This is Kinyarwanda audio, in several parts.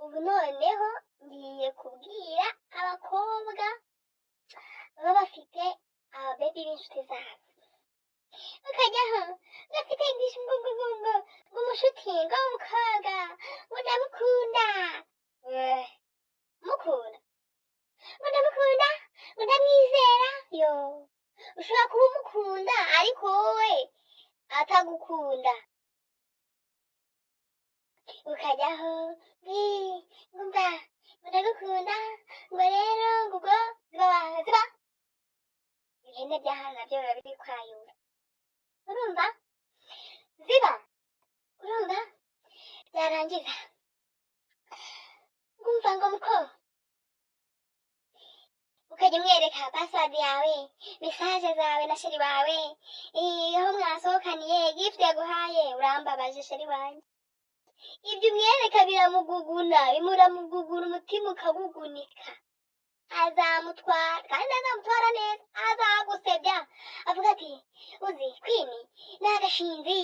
ubu noneho ngiye kubwira abakobwa baba bafite ababebi b'inshuti zabo bakajyaho gafite ngo umushuti ngo umukobwa ngo ndamukunda mukunda ngo ndamukunda ngo ndamwizera yo ushobora kuba umukunda ariko wowe atagukunda ukajyaho ngumva ngo ndagukunda ngo rero ngo ubwo ziba ihene by'ahantu nabyo biba biri kwayura urumva ziba urumva byarangiza ngumva ngo muko ukajya umwereka password yawe message zawe na sheri wawe aho mwasohokaniye gift yaguhaye urambabaje sheri wanjye ibyo umwereka biramuguguna bimuramugugura umutima ukagugunika azamutwara kandi azamutwara neza azagusebya avuga ati uzi kwini n'agashinzi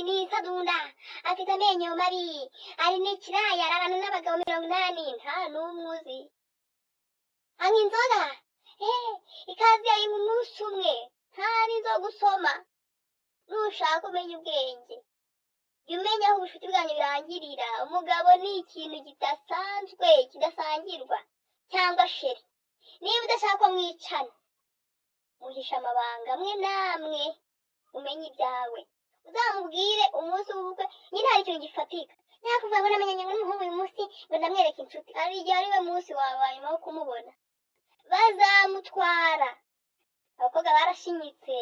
n'isadunda afite amenyo mabi ari n'ikiraya ararana n'abagabo 80 nta n'umwe uzi anywa inzoga ikazi yayinywa umunsi umwe nta n'inzoga usoma nushaka umenya ubwenge jya umenya aho ubucuti bwanyu birangirira umugabo ni ikintu kidasanzwe kidasangirwa cyangwa sheri niba udashaka mwicana muhisha amabanga amwe namwe umenye ibyawe uzamubwire umunsi w'ubukwe nyine hari ikintu gifatika ntakuvuga ngo namenyanye n'umuhungu uyu munsi ngo ndamwereka inshuti ari igihe ari we munsi wawe nyuma wo kumubona bazamutwara abakobwa barashinyitse